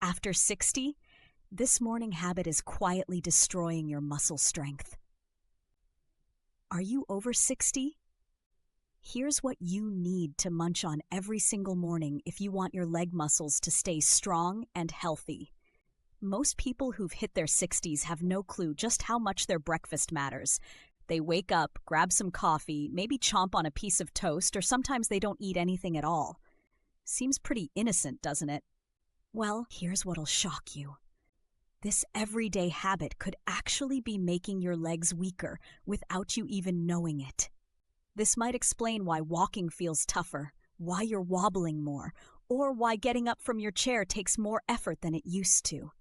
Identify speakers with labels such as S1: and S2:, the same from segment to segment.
S1: After 60, this morning habit is quietly destroying your muscle strength. Are you over 60? Here's what you need to munch on every single morning if you want your leg muscles to stay strong and healthy. Most people who've hit their 60s have no clue just how much their breakfast matters. They wake up, grab some coffee, maybe chomp on a piece of toast, or sometimes they don't eat anything at all. Seems pretty innocent, doesn't it? Well, here's what'll shock you. This everyday habit could actually be making your legs weaker without you even knowing it. This might explain why walking feels tougher, why you're wobbling more, or why getting up from your chair takes more effort than it used to.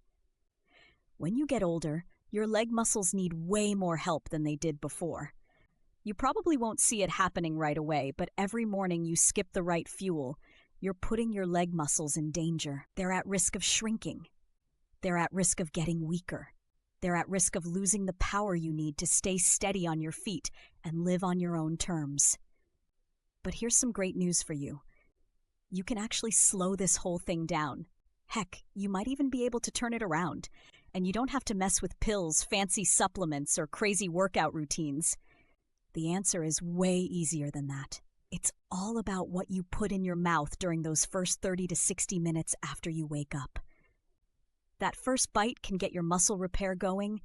S1: When you get older, your leg muscles need way more help than they did before. You probably won't see it happening right away, but every morning you skip the right fuel, you're putting your leg muscles in danger. They're at risk of shrinking. They're at risk of getting weaker. They're at risk of losing the power you need to stay steady on your feet and live on your own terms. But here's some great news for you. You can actually slow this whole thing down. Heck, you might even be able to turn it around. And you don't have to mess with pills, fancy supplements, or crazy workout routines. The answer is way easier than that. It's all about what you put in your mouth during those first 30 to 60 minutes after you wake up. That first bite can get your muscle repair going,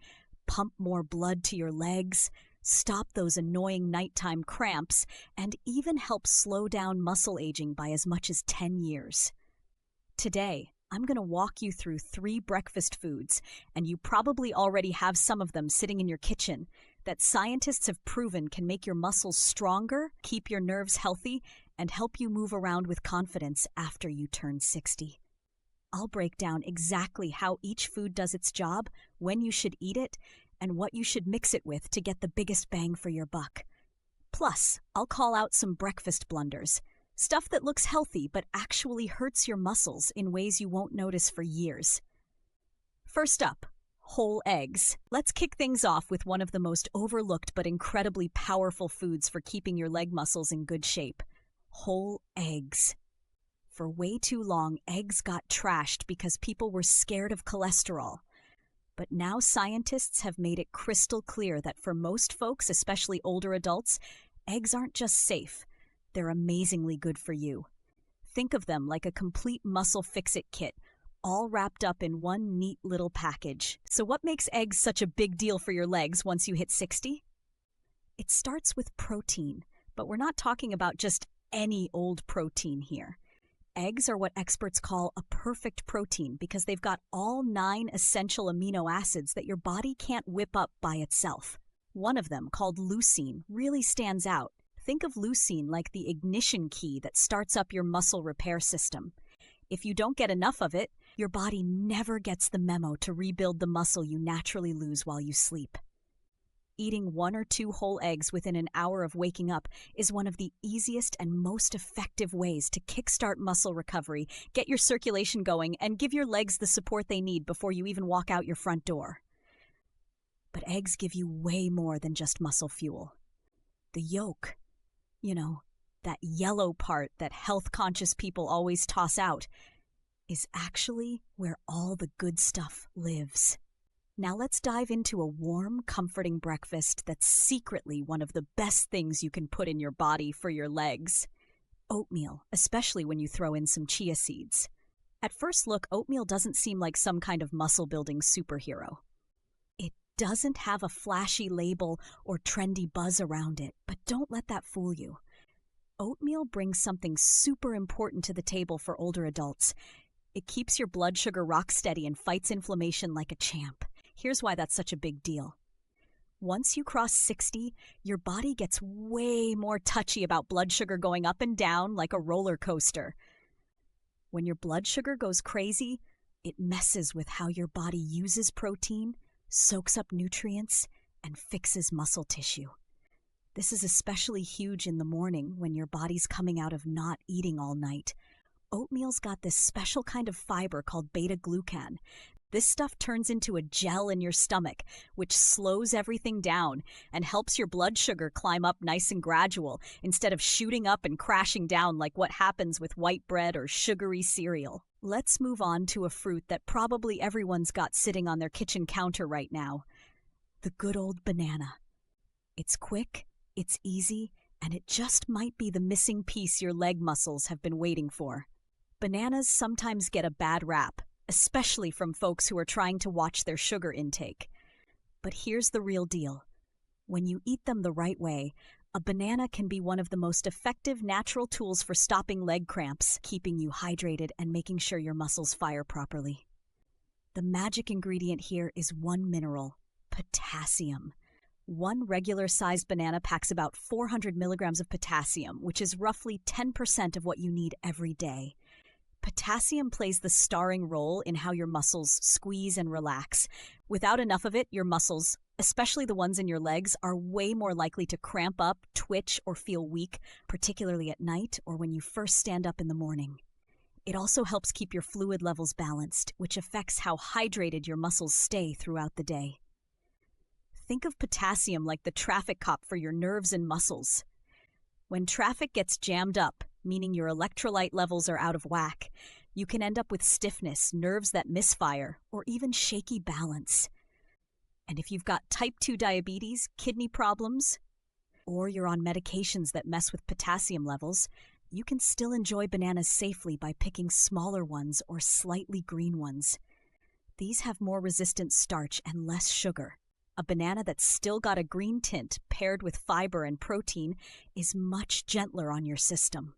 S1: pump more blood to your legs, stop those annoying nighttime cramps, and even help slow down muscle aging by as much as 10 years. Today, I'm going to walk you through 3 breakfast foods, and you probably already have some of them sitting in your kitchen, that scientists have proven can make your muscles stronger, keep your nerves healthy, and help you move around with confidence after you turn 60. I'll break down exactly how each food does its job, when you should eat it, and what you should mix it with to get the biggest bang for your buck. Plus, I'll call out some breakfast blunders. Stuff that looks healthy but actually hurts your muscles in ways you won't notice for years. First up, whole eggs. Let's kick things off with one of the most overlooked but incredibly powerful foods for keeping your leg muscles in good shape: whole eggs. For way too long, eggs got trashed because people were scared of cholesterol. But now scientists have made it crystal clear that for most folks, especially older adults, eggs aren't just safe. They're amazingly good for you. Think of them like a complete muscle fix-it kit, all wrapped up in one neat little package. So what makes eggs such a big deal for your legs once you hit 60? It starts with protein, but we're not talking about just any old protein here. Eggs are what experts call a perfect protein because they've got all 9 essential amino acids that your body can't whip up by itself. One of them, called leucine, really stands out. Think of leucine like the ignition key that starts up your muscle repair system. If you don't get enough of it, your body never gets the memo to rebuild the muscle you naturally lose while you sleep. Eating 1 or 2 whole eggs within an hour of waking up is one of the easiest and most effective ways to kickstart muscle recovery, get your circulation going, and give your legs the support they need before you even walk out your front door. But eggs give you way more than just muscle fuel. The yolk, that yellow part that health-conscious people always toss out, is actually where all the good stuff lives. Now let's dive into a warm, comforting breakfast that's secretly one of the best things you can put in your body for your legs. Oatmeal, especially when you throw in some chia seeds. At first look, oatmeal doesn't seem like some kind of muscle-building superhero. It doesn't have a flashy label or trendy buzz around it, but don't let that fool you. Oatmeal brings something super important to the table for older adults. It keeps your blood sugar rock steady and fights inflammation like a champ. Here's why that's such a big deal. Once you cross 60, your body gets way more touchy about blood sugar going up and down like a roller coaster. When your blood sugar goes crazy, it messes with how your body uses protein, soaks up nutrients, and fixes muscle tissue. This is especially huge in the morning when your body's coming out of not eating all night, Oatmeal's got this special kind of fiber called beta-glucan. This stuff turns into a gel in your stomach, which slows everything down and helps your blood sugar climb up nice and gradual instead of shooting up and crashing down like what happens with white bread or sugary cereal. Let's move on to a fruit that probably everyone's got sitting on their kitchen counter right now. The good old banana. It's quick, it's easy, and it just might be the missing piece your leg muscles have been waiting for. Bananas sometimes get a bad rap, especially from folks who are trying to watch their sugar intake. But here's the real deal. When you eat them the right way, a banana can be one of the most effective natural tools for stopping leg cramps, keeping you hydrated, and making sure your muscles fire properly. The magic ingredient here is one mineral, potassium. One regular-sized banana packs about 400 milligrams of potassium, which is roughly 10% of what you need every day. Potassium plays the starring role in how your muscles squeeze and relax. Without enough of it, your muscles, especially the ones in your legs, are way more likely to cramp up, twitch, or feel weak, particularly at night or when you first stand up in the morning. It also helps keep your fluid levels balanced, which affects how hydrated your muscles stay throughout the day. Think of potassium like the traffic cop for your nerves and muscles. When traffic gets jammed up, meaning your electrolyte levels are out of whack, you can end up with stiffness, nerves that misfire, or even shaky balance. And if you've got type 2 diabetes, kidney problems, or you're on medications that mess with potassium levels, you can still enjoy bananas safely by picking smaller ones or slightly green ones. These have more resistant starch and less sugar. A banana that's still got a green tint paired with fiber and protein is much gentler on your system.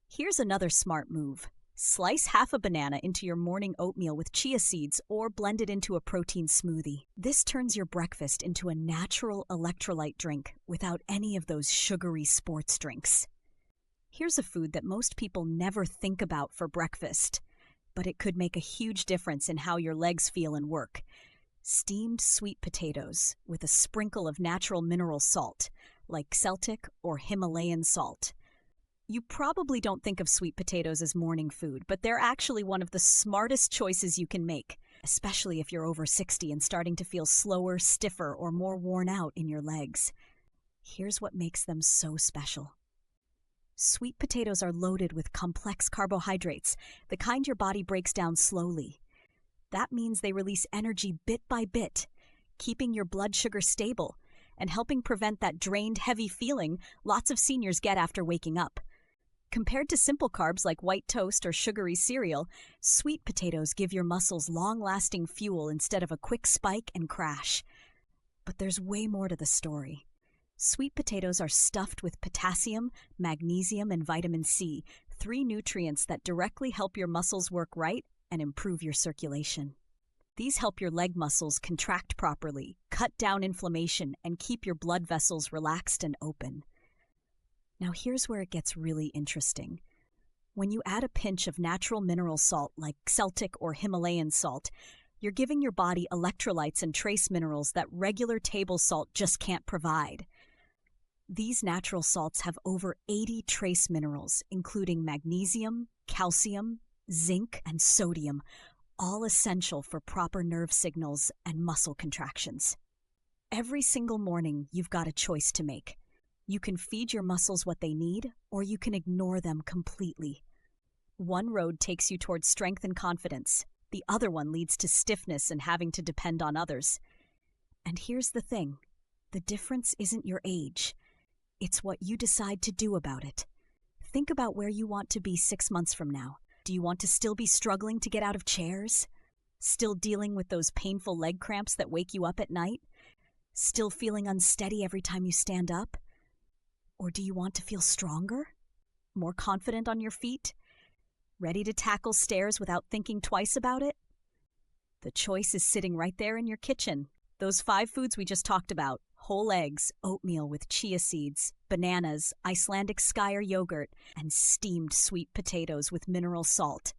S1: Here's another smart move. Slice half a banana into your morning oatmeal with chia seeds or blend it into a protein smoothie. This turns your breakfast into a natural electrolyte drink without any of those sugary sports drinks. Here's a food that most people never think about for breakfast, but it could make a huge difference in how your legs feel and work. Steamed sweet potatoes with a sprinkle of natural mineral salt, like Celtic or Himalayan salt. You probably don't think of sweet potatoes as morning food, but they're actually one of the smartest choices you can make, especially if you're over 60 and starting to feel slower, stiffer, or more worn out in your legs. Here's what makes them so special. Sweet potatoes are loaded with complex carbohydrates, the kind your body breaks down slowly. That means they release energy bit by bit, keeping your blood sugar stable and helping prevent that drained, heavy feeling lots of seniors get after waking up. Compared to simple carbs like white toast or sugary cereal, sweet potatoes give your muscles long-lasting fuel instead of a quick spike and crash. But there's way more to the story. Sweet potatoes are stuffed with potassium, magnesium, and vitamin C, 3 nutrients that directly help your muscles work right and improve your circulation. These help your leg muscles contract properly, cut down inflammation, and keep your blood vessels relaxed and open. Now here's where it gets really interesting. When you add a pinch of natural mineral salt like Celtic or Himalayan salt, you're giving your body electrolytes and trace minerals that regular table salt just can't provide. These natural salts have over 80 trace minerals, including magnesium, calcium, zinc, and sodium, all essential for proper nerve signals and muscle contractions. Every single morning, you've got a choice to make. You can feed your muscles what they need, or you can ignore them completely. One road takes you towards strength and confidence. The other one leads to stiffness and having to depend on others. And here's the thing. The difference isn't your age. It's what you decide to do about it. Think about where you want to be 6 months from now. Do you want to still be struggling to get out of chairs? Still dealing with those painful leg cramps that wake you up at night? Still feeling unsteady every time you stand up? Or do you want to feel stronger? More confident on your feet? Ready to tackle stairs without thinking twice about it? The choice is sitting right there in your kitchen. Those 5 foods we just talked about: whole eggs, oatmeal with chia seeds, bananas, Icelandic Skyr yogurt, and steamed sweet potatoes with mineral salt.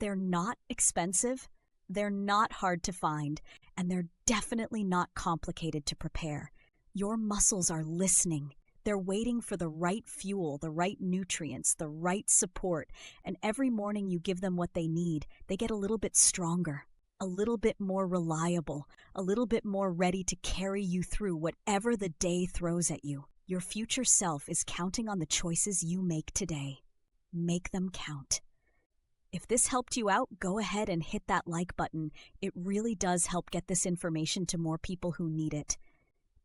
S1: They're not expensive, they're not hard to find, and they're definitely not complicated to prepare. Your muscles are listening. They're waiting for the right fuel, the right nutrients, the right support, and every morning you give them what they need, they get a little bit stronger, a little bit more reliable, a little bit more ready to carry you through whatever the day throws at you. Your future self is counting on the choices you make today. Make them count. If this helped you out, go ahead and hit that like button. It really does help get this information to more people who need it.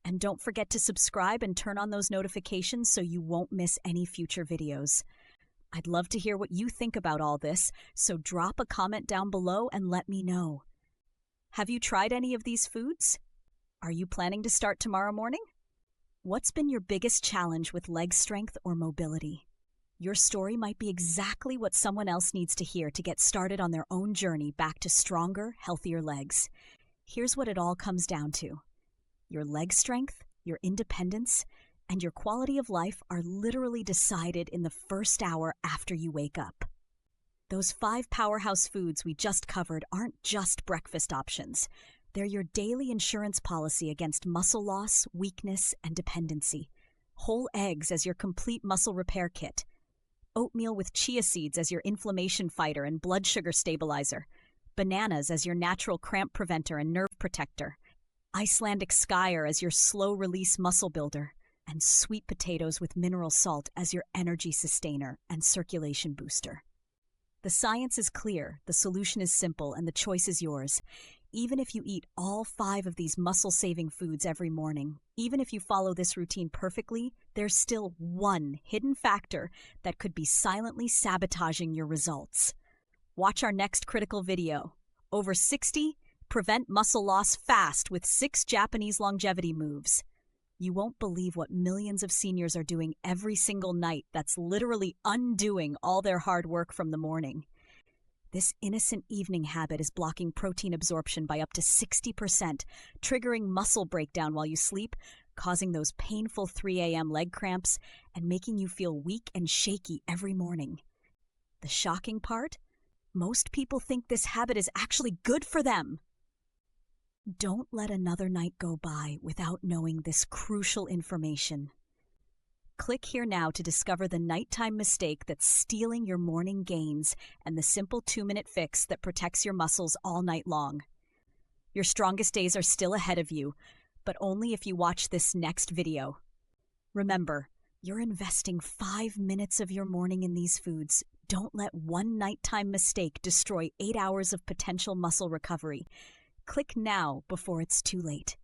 S1: And don't forget to subscribe and turn on those notifications so you won't miss any future videos. I'd love to hear what you think about all this, so drop a comment down below and let me know. Have you tried any of these foods? Are you planning to start tomorrow morning? What's been your biggest challenge with leg strength or mobility? Your story might be exactly what someone else needs to hear to get started on their own journey back to stronger, healthier legs. Here's what it all comes down to. Your leg strength, your independence, and your quality of life are literally decided in the first hour after you wake up. Those 5 powerhouse foods we just covered aren't just breakfast options. They're your daily insurance policy against muscle loss, weakness, and dependency. Whole eggs as your complete muscle repair kit. Oatmeal with chia seeds as your inflammation fighter and blood sugar stabilizer. Bananas as your natural cramp preventer and nerve protector. Icelandic skyr as your slow-release muscle builder, and sweet potatoes with mineral salt as your energy sustainer and circulation booster. The science is clear, the solution is simple, and the choice is yours. Even if you eat all 5 of these muscle-saving foods every morning, even if you follow this routine perfectly, there's still one hidden factor that could be silently sabotaging your results. Watch our next critical video. Over 60, prevent muscle loss fast with 6 Japanese longevity moves. You won't believe what millions of seniors are doing every single night that's literally undoing all their hard work from the morning. This innocent evening habit is blocking protein absorption by up to 60%, triggering muscle breakdown while you sleep, causing those painful 3 a.m. leg cramps, and making you feel weak and shaky every morning. The shocking part? Most people think this habit is actually good for them. Don't let another night go by without knowing this crucial information. Click here now to discover the nighttime mistake that's stealing your morning gains and the simple 2-minute fix that protects your muscles all night long. Your strongest days are still ahead of you, but only if you watch this next video. Remember, you're investing 5 minutes of your morning in these foods. Don't let one nighttime mistake destroy 8 hours of potential muscle recovery. Click now before it's too late.